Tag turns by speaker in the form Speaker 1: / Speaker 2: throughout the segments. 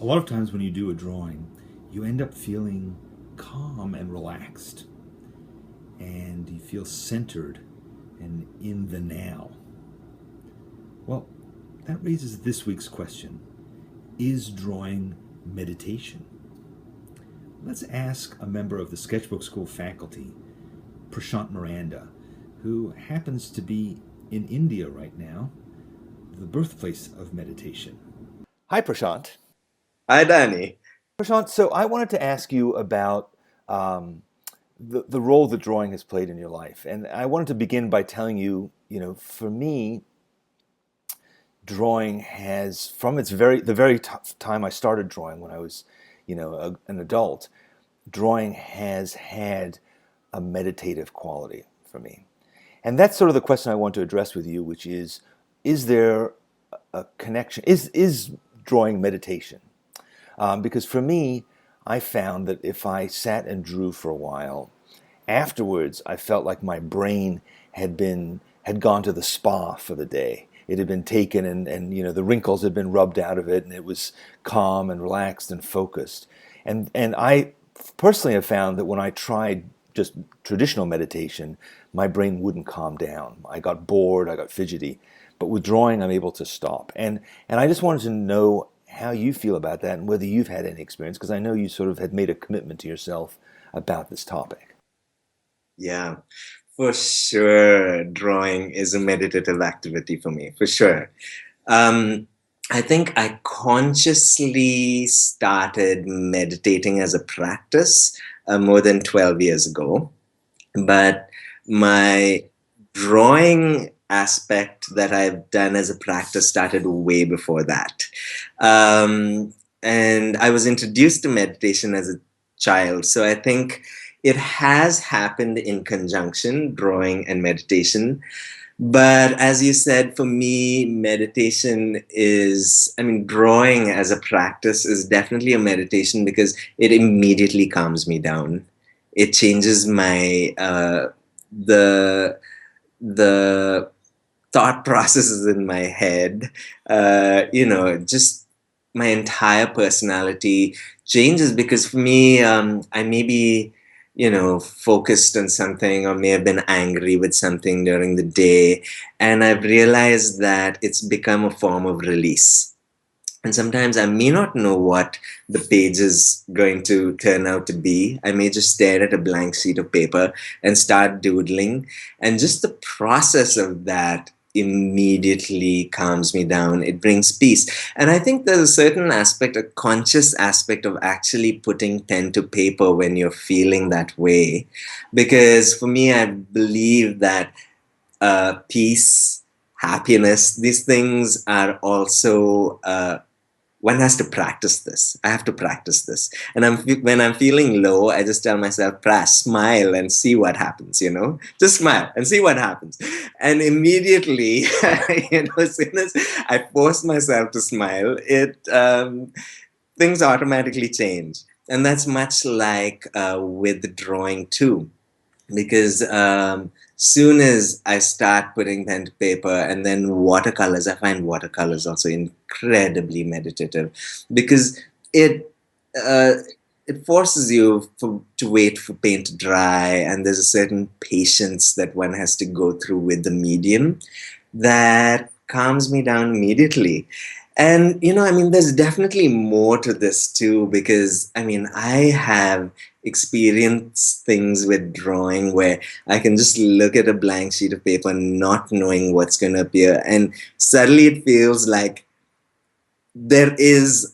Speaker 1: A lot of times when you do a drawing, you end up feeling calm and relaxed, and you feel centered and in the now. Well, that raises this week's question. Is drawing meditation? Let's ask a member of the Sketchbook Skool faculty, Prashant Miranda, who happens to be in India right now, the birthplace of meditation. Hi, Prashant.
Speaker 2: Hi, Danny.
Speaker 1: Prashant, so I wanted to ask you about the role that drawing has played in your life. And I wanted to begin by telling you, for me, drawing has, from the very time I started drawing when I was, an adult, drawing has had a meditative quality for me. And that's sort of the question I want to address with you, which is there a connection? Is drawing meditation? Because for me, I found that if I sat and drew for a while, afterwards I felt like my brain had gone to the spa for the day. It had been taken and the wrinkles had been rubbed out of it, and it was calm and relaxed and focused. And I personally have found that when I tried just traditional meditation, my brain wouldn't calm down. I got bored, I got fidgety. But with drawing, I'm able to stop. And I just wanted to know how you feel about that and whether you've had any experience, because I know you sort of had made a commitment to yourself about this topic.
Speaker 2: Yeah, for sure. Drawing is a meditative activity for me, for sure. Um, I think I consciously started meditating as a practice more than 12 years ago. But my drawing aspect that I've done as a practice started way before that. And I was introduced to meditation as a child. So I think it has happened in conjunction, drawing and meditation. But as you said, for me, meditation is, I mean, drawing as a practice is definitely a meditation because it immediately calms me down. It changes my the the thought processes in my head. Just my entire personality changes because for me, I may be, focused on something or may have been angry with something during the day, and I've realized that it's become a form of release. And sometimes I may not know what the page is going to turn out to be. I may just stare at a blank sheet of paper and start doodling. And just the process of that immediately calms me down. It brings peace. And I think there's a certain aspect, a conscious aspect of actually putting pen to paper when you're feeling that way. Because for me, I believe that peace, happiness, these things are also one has to practice this. I have to practice this. And when I'm feeling low, I just tell myself, press, smile and see what happens, Just smile and see what happens. And immediately, as soon as I force myself to smile, things automatically change. And that's much like with drawing too, because soon as I start putting pen to paper and then watercolors, I find watercolors also incredibly meditative because it uh, it forces you to wait for paint to dry, and there's a certain patience that one has to go through with the medium that calms me down immediately. And I mean, there's definitely more to this too, because I mean, I have experienced things with drawing where I can just look at a blank sheet of paper not knowing what's going to appear, and suddenly it feels like there is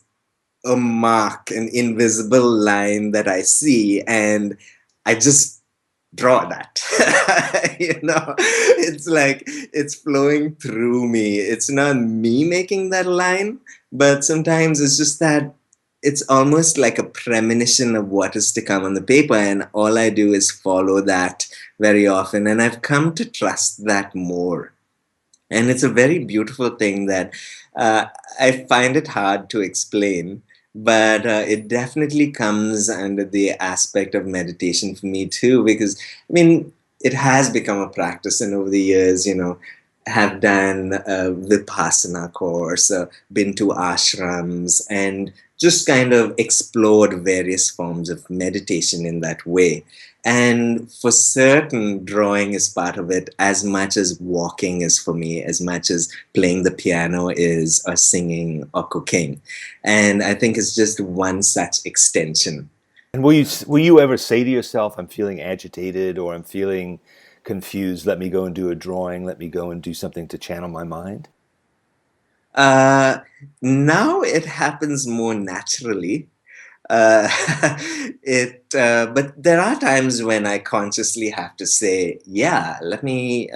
Speaker 2: a mark, an invisible line that I see, and I just draw that. It's like it's flowing through me. It's not me making that line, but sometimes it's just that it's almost like a premonition of what is to come on the paper, and all I do is follow that very often, and I've come to trust that more. And it's a very beautiful thing that uh, I find it hard to explain, but it definitely comes under the aspect of meditation for me too, because I mean, it has become a practice, and over the years, have done a Vipassana course, been to ashrams, and just kind of explored various forms of meditation in that way. And for certain, drawing is part of it as much as walking is for me, as much as playing the piano is, or singing or cooking. And I think it's just one such extension.
Speaker 1: And will you ever say to yourself, "I'm feeling agitated," or "I'm feeling confused. Let me go and do a drawing. Let me go and do something to channel my mind"?
Speaker 2: Uh, Now it happens more naturally. Uh, but there are times when I consciously have to say, yeah, let me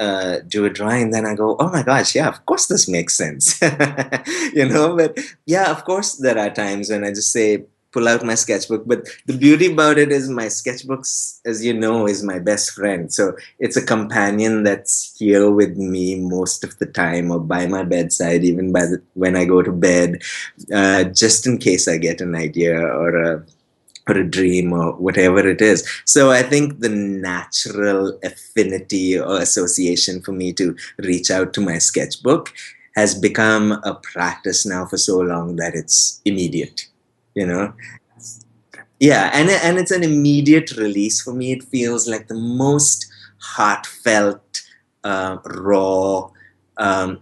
Speaker 2: do a drawing. Then I go, oh my gosh, yeah, of course this makes sense. But yeah, of course there are times when I just say, pull out my sketchbook. But the beauty about it is my sketchbooks, as you know, is my best friend. So it's a companion that's here with me most of the time, or by my bedside, even when I go to bed, just in case I get an idea or a dream or whatever it is. So I think the natural affinity or association for me to reach out to my sketchbook has become a practice now for so long that it's immediate, you know? Yeah, and it's an immediate release for me. It feels like the most heartfelt, raw, um,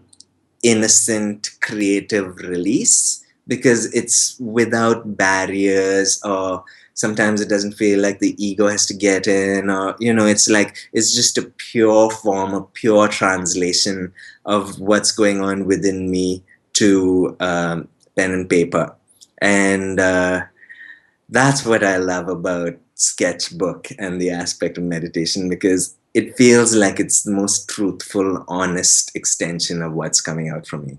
Speaker 2: innocent, creative release, because it's without barriers, or sometimes it doesn't feel like the ego has to get in, or it's like it's just a pure form, a pure translation of what's going on within me to pen and paper. And that's what I love about sketchbook and the aspect of meditation, because it feels like it's the most truthful, honest extension of what's coming out from me.